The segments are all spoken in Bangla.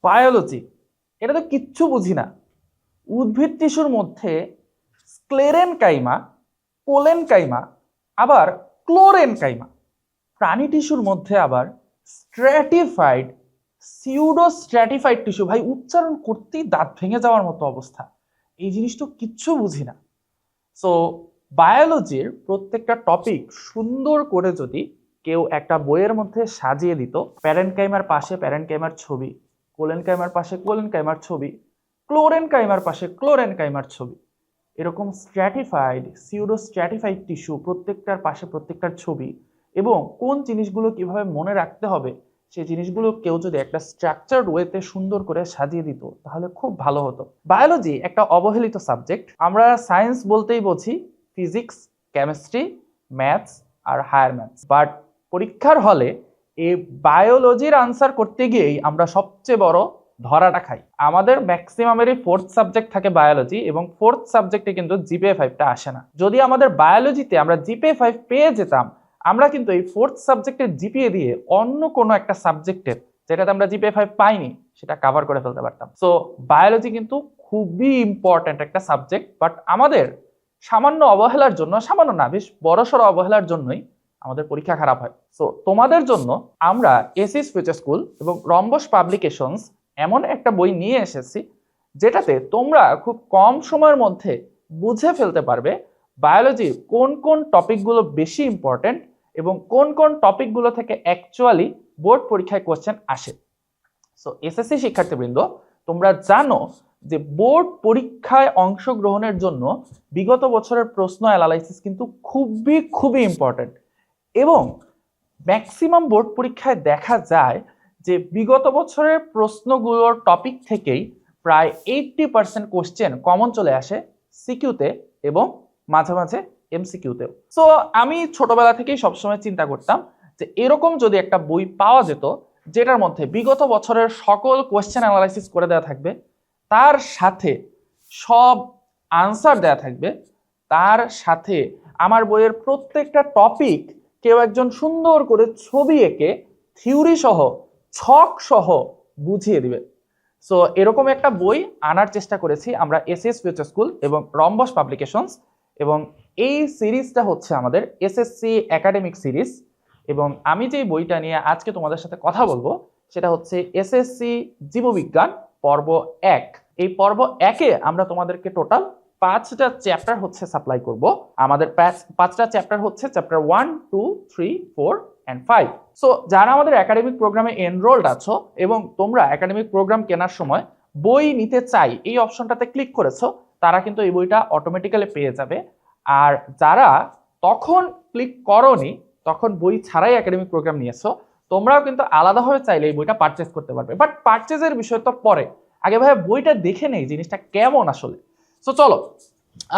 বায়োলজি, এটা তো কিচ্ছু বুঝি না। উদ্ভিদ টিস্যুর মধ্যে স্ক্লেরেনকাইমা, কোলেনকাইমা, আবার ক্লোরেনকাইমা। প্রাণী টিস্যুর মধ্যে আবার স্ট্র্যাটিফাইড, সিউডো স্ট্র্যাটিফাইড টিস্যু। ভাই, উচ্চারণ করতেই দাঁত ভেঙে যাওয়ার মতো অবস্থা। এই জিনিসটা কিচ্ছু বুঝি না। সো বায়োলজির প্রত্যেকটা টপিক সুন্দর করে যদি কেউ একটা বইয়ের মধ্যে সাজিয়ে দিত, প্যারেনকাইমার পাশে প্যারেনকাইমার ছবি, কোলেনকাইমার পাশে কোলেনকাইমার ছবি, ক্লোরেনকাইমার পাশে ক্লোরেনকাইমার ছবি, এরকম স্ট্র্যাটিফাইড, সিউডো স্ট্র্যাটিফাইড টিস্যু প্রত্যেকটার পাশে প্রত্যেকটার ছবি, এবং কোন জিনিসগুলো কিভাবে মনে রাখতে হবে সেই জিনিসগুলো কেউ যদি একটা স্ট্রাকচারড ওয়েতে সুন্দর করে সাজিয়ে দিত তাহলে খুব ভালো হতো। বায়োলজি একটা অবহেলিত সাবজেক্ট। আমরা সায়েন্স বলতেই বুঝি ফিজিক্স, কেমিস্ট্রি, ম্যাথস আর হায়ার ম্যাথস। বাট পরীক্ষার হলে এই বায়োলজির আনসার করতে গিয়েই আমরা সবচেয়ে বড় ধরাটা খাই। আমাদের ম্যাক্সিমামেরই ফোর্থ সাবজেক্ট থাকে বায়োলজি, এবং ফোর্থ সাবজেক্টে কিন্তু জিপিএ 5টা আসে না। যদি আমাদের বায়োলজিতে আমরা জিপিএ 5 পেয়ে যেতাম, আমরা কিন্তু এই ফোর্থ সাবজেক্টের জিপিএ দিয়ে অন্য কোনো একটা সাবজেক্টের যেটাতে আমরা জিপিএ 5 পাইনি সেটা কভার করে ফেলতে পারতাম। সো বায়োলজি কিন্তু খুবই ইম্পর্ট্যান্ট একটা সাবজেক্ট, বাট আমাদের সামান্য অবহেলার জন্য, সামান্য না বেশ বড়সড় অবহেলার জন্যই আমাদের পরীক্ষা খারাপ হয়। সো তোমাদের জন্য আমরা এসএস ফিউচার স্কুল এবং রম্বস পাবলিকেশনস এমন একটা বই নিয়ে এসেছি যেটাতে তোমরা খুব কম সময়ের মধ্যে বুঝে ফেলতে পারবে বায়োলজির কোন কোন টপিকগুলো বেশি ইম্পর্টেন্ট এবং কোন কোন টপিকগুলো থেকে অ্যাকচুয়ালি বোর্ড পরীক্ষায় কোশ্চেন আসে। সো এসএসসি শিক্ষার্থীবৃন্দ, তোমরা জানো যে বোর্ড পরীক্ষায় অংশগ্রহণের জন্য বিগত বছরের প্রশ্ন অ্যানালাইসিস কিন্তু খুবই ইম্পর্টেন্ট, এবং ম্যাক্সিমাম বোর্ড পরীক্ষায় দেখা যায় যে বিগত বছরের প্রশ্নগুলোর টপিক থেকেই প্রায় 80% কোশ্চেন কমন চলে আসে সিকিউতে এবং মাঝে মাঝে এমসিকিউতেও। সো আমি ছোটবেলা থেকেই সবসময় চিন্তা করতাম যে এরকম যদি একটা বই পাওয়া যেত যেটার মধ্যে বিগত বছরের সকল কোশ্চেন অ্যানালাইসিস করে দেওয়া থাকবে, তার সাথে সব আনসার দেওয়া থাকবে, তার সাথে আমার বইয়ের প্রত্যেকটা টপিক কেউ একজন সুন্দর করে ছবি এঁকে থিওরি সহ ছক সহ বুঝিয়ে দিবে। সো এরকম একটা বই আনার চেষ্টা করেছি আমরা এসএস ফিউচার স্কুল এবং রম্বস পাবলিকেশনস, এবং এই সিরিজটা হচ্ছে আমাদের এসএসসি একাডেমিক সিরিজ। এবং আমি যে বইটা নিয়ে আজকে তোমাদের সাথে কথা বলবো সেটা হচ্ছে এসএসসি জীববিজ্ঞান পর্ব 1। এই পর্ব 1-এ আমরা তোমাদেরকে টোটাল 5টা চ্যাপ্টার হচ্ছে সাপ্লাই করব। আমাদের 5টা চ্যাপ্টার হচ্ছে চ্যাপ্টার 1, 2, 3, 4 and 5। সো যারা আমাদের একাডেমিক প্রোগ্রামে এনরোলড আছো এবং তোমরা একাডেমিক প্রোগ্রাম কেনার সময় বই নিতে চাই এই অপশনটাতে ক্লিক করেছো, তারা কিন্তু এই বইটা অটোমেটিক্যালি পেয়ে যাবে। আর যারা তখন ক্লিক করোনি, তখন বই ছাড়াই একাডেমিক প্রোগ্রাম নিয়েছো, তোমরাও কিন্তু আলাদাভাবে চাইলে এই বইটা পারচেজ করতে পারবে। বাট পারচেজের বিষয় তো পরে, আগে ভাই বইটা দেখে নেই জিনিসটা কেমন আসলে। সো চলো,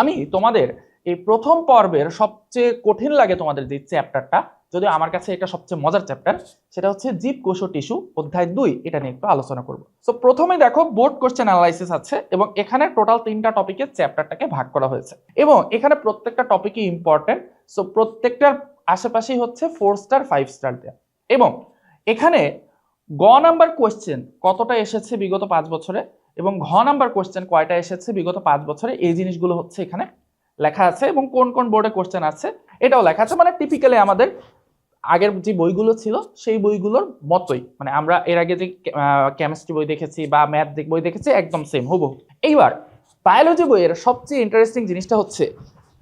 আমি তোমাদের এই প্রথম পর্বের সবচেয়ে কঠিন লাগে তোমাদের যে চ্যাপ্টারটা, যদিও আমার কাছে এটা সবচেয়ে মজার চ্যাপ্টার, সেটা হচ্ছে জীব কোষ ও টিস্যু অধ্যায় 2। এটা নিয়ে একটু আলোচনা করব। সো প্রথমেই দেখো বোর্ড কোশ্চেন অ্যানালাইসিস আছে, এবং এখানে টোটাল 3টা টপিকে চ্যাপ্টারটাকে ভাগ করা হয়েছে, এবং এখানে প্রত্যেকটা টপিকই ইম্পর্টেন্ট। সো প্রত্যেকটার আশেপাশেই হচ্ছে 4 স্টার 5 স্টার দেয়া, এবং এখানে গ নাম্বার কোশ্চেন কতটা এসেছে বিগত 5 বছরে এবং ঘ নাম্বার কোশ্চেন কয়টা এসেছে বিগত 5 বছরে, এই জিনিসগুলো হচ্ছে এখানে লেখা আছে, এবং কোন কোন বোর্ডে কোশ্চেন আছে এটাও লেখা আছে। মানে টিপিক্যালি আমাদের আগের যে বইগুলো ছিল সেই বইগুলোর মতোই, মানে আমরা এর আগে যে কেমিস্ট্রি বই দেখেছি বা ম্যাথ বই দেখেছি একদম সেম হুবহু। এইবার বায়োলজি বইয়ের সবচেয়ে ইন্টারেস্টিং জিনিসটা হচ্ছে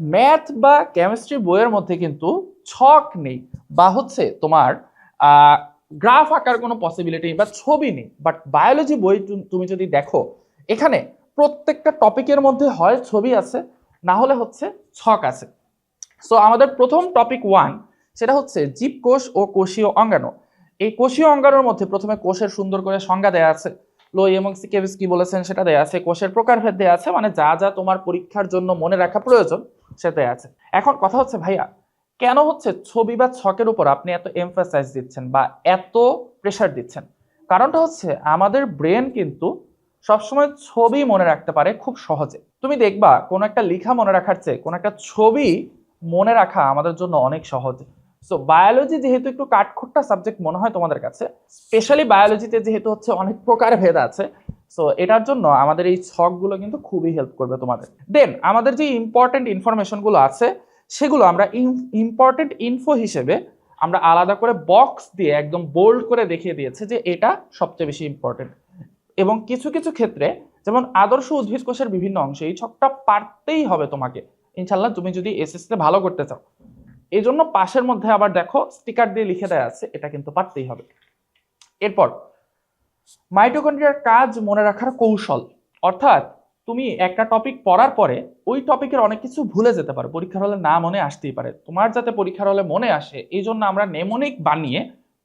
ম্যাথ বা কেমিস্ট্রি বইয়ের মধ্যে কিন্তু ছক নেই, বা হচ্ছে তোমার গ্রাফ আঁকার কোনো পসিবিলিটি বা ছবি নেই। বাট বায়োলজি বই তুমি যদি দেখো, এখানে প্রত্যেকটা টপিকের মধ্যে হয় ছবি আছে, না হলে হচ্ছে ছক আছে। সো আমাদের প্রথম টপিক 1 সেটা হচ্ছে জীবকোষ ও কোষীয় অঙ্গাণু। এই কোষীয় অঙ্গাণুর মধ্যে প্রথমে কোষের সুন্দর করে সংজ্ঞা দেওয়া আছে, লোই এবং সিকেভিস্কি বলেছেন সেটা দেওয়া আছে, কোষের প্রকারভেদ দেওয়া আছে, মানে যা যা তোমার পরীক্ষার জন্য মনে রাখা প্রয়োজন সেটা দেওয়া আছে। এখন কথা হচ্ছে ভাইয়া, কেন হচ্ছে ছবি বা ছকের উপর আপনি এত এমফাসাইজ দিচ্ছেন বা এত প্রেসার দিচ্ছেন? কারণটা হচ্ছে আমাদের ব্রেন কিন্তু সবসময় ছবি মনে রাখতে পারে খুব সহজে। তুমি দেখবা কোনো একটা লেখা মনে রাখার চেয়ে কোনো একটা ছবি মনে রাখা আমাদের জন্য অনেক সহজ। সো বায়োলজি যেহেতু একটু কাঠখোট্টা সাবজেক্ট মনে হয় তোমাদের কাছে, স্পেশালি বায়োলজিতে যেহেতু হচ্ছে অনেক প্রকার ভেদ আছে, সো এটার জন্য আমাদের এই ছকগুলো কিন্তু খুবই হেল্প করবে তোমাদের। দেন আমাদের যে ইম্পর্টেন্ট ইনফরমেশনগুলো আছে সেগুলো আমরা ইম্পর্টেন্ট ইনফো হিসেবে আমরা আলাদা করে বক্স দিয়ে একদম বোল্ড করে দেখিয়ে দিয়েছে যে এটা সবচেয়ে বেশি ইম্পর্টেন্ট। এবং কিছু কিছু ক্ষেত্রে যেমন আদর্শ উদ্ভিদ কোষের বিভিন্ন অংশ, এই ছকটা পারতেই হবে তোমাকে ইনশাল্লাহ, তুমি যদি এসএসসি ভালো করতে চাও। এই জন্য পাশের মধ্যে আবার দেখো স্টিকার দিয়ে লিখে দেওয়া আছে, এটা কিন্তু পারতেই হবে। এরপর মাইটোকন্ড্রিয়ার কাজ মনে রাখার কৌশল, অর্থাৎ তুমি একটা টপিক পড়ার পরে ওই টপিকের অনেক কিছু ভুলে যেতে পারো, পরীক্ষার হলে না মনে আসতেই পারে। তোমার যাতে পরীক্ষার হলে মনে আসে এই জন্য আমরা নেমোনিক বানিয়ে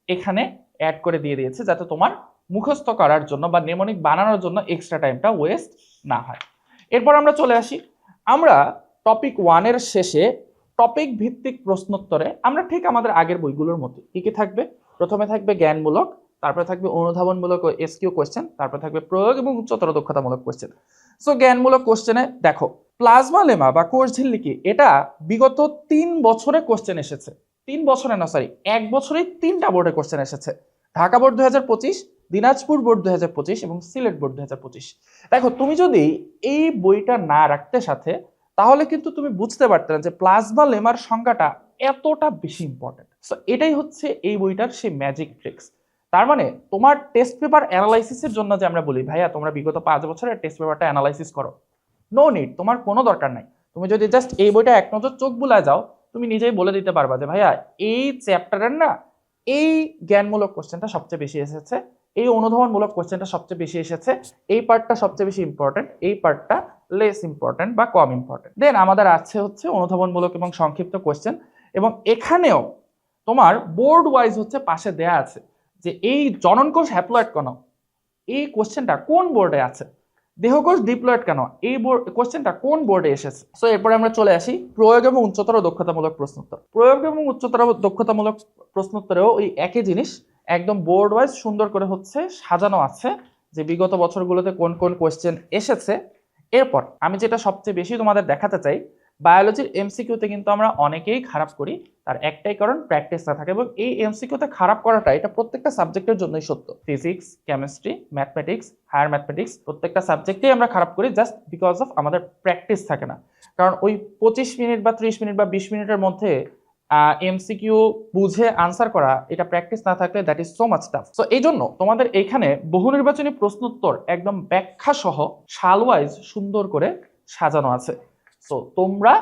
এখানে অ্যাড করে দিয়ে দিয়েছি, যাতে তোমার মুখস্থ করার জন্য বা নেমোনিক বানানোর জন্য এক্সট্রা টাইমটা ওয়েস্ট না হয়। এরপর আমরা চলে আসি, আমরা টপিক 1 এর শেষে টপিক ভিত্তিক প্রশ্নোত্তরে আমরা ঠিক আমাদের আগের বইগুলোর মতো কি কি থাকবে, প্রথমে থাকবে জ্ঞানমূলক, তারপরে থাকবে অনুধাবনমূলক ও এসকিউ কোশ্চেন, তারপর থাকবে প্রয়োগ এবং উচ্চতর দক্ষতামূলক কোশ্চেন। সো জ্ঞানমূলক কোশ্চেনে দেখো প্লাজমা লেমা বা কোষ ঝিল্লি, এটা বিগত 3 বছরে কোশ্চেন এসেছে। 3 বছরে না, সরি 1 বছরেই 3টা বোর্ডে কোশ্চেন এসেছে। ঢাকা বোর্ড 2025, দিনাজপুর বোর্ড 2025 এবং সিলেট বোর্ড 2025। দেখো তুমি যদি এই বইটা না রাখতে সাথে, তাহলে কিন্তু তুমি বুঝতে পারতে না যে প্লাজমা লেমার সংখ্যাটা এতটা বেশি ইম্পর্টেন্ট। সো এটাই হচ্ছে এই বইটার সেই ম্যাজিক ট্রিক্স। তার মানে তোমার টেস্ট পেপার অ্যানালাইসিসের জন্য যে আমরা বলি ভাইয়া তোমরা বিগত 5 বছরের টেস্ট পেপারটা অ্যানালাইসিস করো, নো নিড, তোমার কোনো দরকার নাই। তুমি যদি জাস্ট এই বইটা এক নজর চোখ বুলায় যাও, তুমি নিজেই বলে দিতে পারবা যে ভাইয়া এই চ্যাপ্টারের না এই জ্ঞানমূলক কোশ্চেনটা সবচেয়ে বেশি এসেছে, এই অনুধাবনমূলক কোশ্চেনটা সবচেয়ে বেশি এসেছে, এই পার্টটা সবচেয়ে বেশি ইম্পর্টেন্ট, এই পার্টটা লেস ইম্পর্টেন্ট বা কম ইম্পর্টেন্ট। দেন আমাদের আছে হচ্ছে অনুধাবনমূলক এবং সংক্ষিপ্ত কোশ্চেন, এবং এখানেও তোমার বোর্ড ওয়াইজ হচ্ছে পাশে দেয়া আছে যে এই জননকোষ হ্যাপ্লয়েড কেন, এই কোশ্চেনটা কোন বোর্ডে আছে, দেহকোষ ডিপ্লয়েড কেন, এই কোশ্চেনটা কোন বোর্ডে এসেছে। সো এরপরে আমরা চলে আসি প্রয়োগ এবং উচ্চতর দক্ষতামূলক প্রশ্নোত্তর। প্রয়োগ এবং উচ্চতর দক্ষতামূলক প্রশ্নোত্তরেও ওই একই জিনিস, একদম বোর্ড ওয়াইজ সুন্দর করে হচ্ছে সাজানো আছে যে বিগত বছরগুলোতে কোন কোন কোশ্চেন এসেছে। এরপর আমি যেটা সবচেয়ে বেশি তোমাদের দেখাতে চাই, বায়োলজির এমসিকিউতে কিন্তু আমরা অনেকেই খারাপ করি, তার একটাই কারণ প্র্যাকটিস না থাকে। এবং এই এমসিকিউতে খারাপ করাটা এটা প্রত্যেকটা সাবজেক্টের জন্যই সত্য, physics, chemistry, mathematics, higher mathematics, প্রত্যেকটা সাবজেক্টেই আমরা খারাপ করি জাস্ট বিকজ অফ আমাদের প্র্যাকটিস থাকে না। কারণ ওই 25 মিনিট বা 30 মিনিট বা 20 মিনিটের মধ্যে এমসিকিউ বুঝে আনসার করা, এটা প্র্যাকটিস না থাকলে that is so much tough. So এই জন্য তোমাদের এখানে বহু নির্বাচনী প্রশ্নোত্তর একদম ব্যাখ্যা সহ সাল ওয়াইজ সুন্দর করে সাজানো আছে। সো তোমরা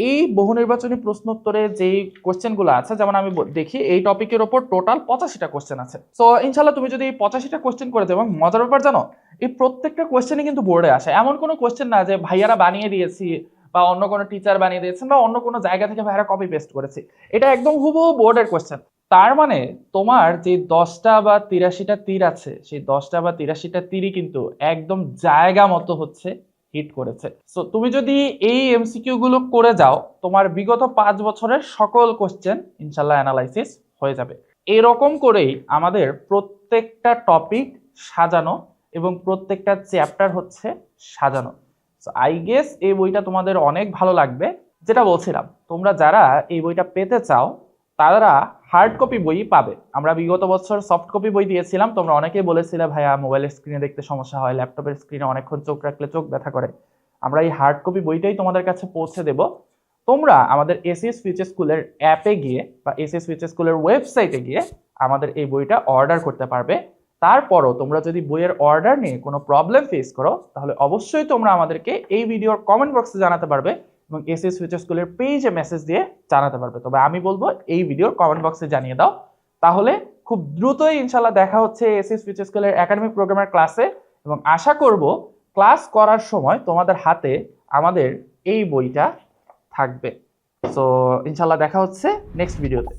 এই বহু নির্বাচনী প্রশ্নোত্তরে যে কোশ্চেনগুলো আছে, যেমন আমি দেখি এই টপিকের ওপর টোটাল 85টা কোশ্চেন আছে। সো ইনশাল্লাহ তুমি যদি এই 85টা কোশ্চেন করে দেবো, এবং মজার ব্যাপার জানো এই প্রত্যেকটা কোশ্চেনই কিন্তু বোর্ডে আসে, এমন কোনো কোশ্চেন না যে ভাইয়ারা বানিয়ে দিয়েছি বা অন্য কোনো টিচার বানিয়ে দিয়েছেন বা অন্য কোনো জায়গা থেকে ভাইয়ারা কপি পেস্ট করেছি, এটা একদম হুবহু বোর্ডের কোশ্চেন। তার মানে তোমার যে 10টা বা 83টা তীর আছে, সেই 10টা বা 83টা তীরই কিন্তু একদম জায়গা মতো হচ্ছে হিট করেছে। সো তুমি যদি এই এমসিকিউ গুলো করে যাও, তোমার বিগত 5 বছরের সকল কোশ্চেন ইনশাল্লাহ অ্যানালাইসিস হয়ে যাবে। এরকম করেই আমাদের প্রত্যেকটা টপিক সাজানো এবং প্রত্যেকটা চ্যাপ্টার হচ্ছে সাজানো। সো আই গেস এই বইটা তোমাদের অনেক ভালো লাগবে। যেটা বলছিলাম, তোমরা যারা এই বইটা পেতে চাও তারা হার্ড কপি বই পাবে। আমরা বিগত বছর সফট কপি বই দিয়েছিলাম, তোমরা অনেকেই বলেছিলে ভাইয়া মোবাইলের স্ক্রিনে দেখতে সমস্যা হয়, ল্যাপটপের স্ক্রিনে অনেকক্ষণ চোখ রাখলে চোখ ব্যথা করে। আমরা এই হার্ড কপি বইটাই তোমাদের কাছে পৌঁছে দেব। তোমরা আমাদের এসএস ফিউচার স্কুলের অ্যাপে গিয়ে বা এসএস ফিউচার স্কুলের ওয়েবসাইটে গিয়ে আমাদের এই বইটা অর্ডার করতে পারবে। তারপরও তোমরা যদি বইয়ের অর্ডার নিয়ে কোনো প্রবলেম ফেস করো, তাহলে অবশ্যই তোমরা আমাদেরকে এই ভিডিওর কমেন্ট বক্সে জানাতে পারবে এবং এসএস ফিউচার স্কুলের পেজে মেসেজ দিয়ে জানাতে পারবে। তবে আমি বলবো এই ভিডিওর কমেন্ট বক্সে জানিয়ে দাও, তাহলে খুব দ্রুতই ইনশাল্লাহ দেখা হচ্ছে এসএস ফিউচার স্কুলের একাডেমিক প্রোগ্রামের ক্লাসে। এবং আশা করব ক্লাস করার সময় তোমাদের হাতে আমাদের এই বইটা থাকবে। সো ইনশাল্লাহ দেখা হচ্ছে নেক্সট ভিডিওতে।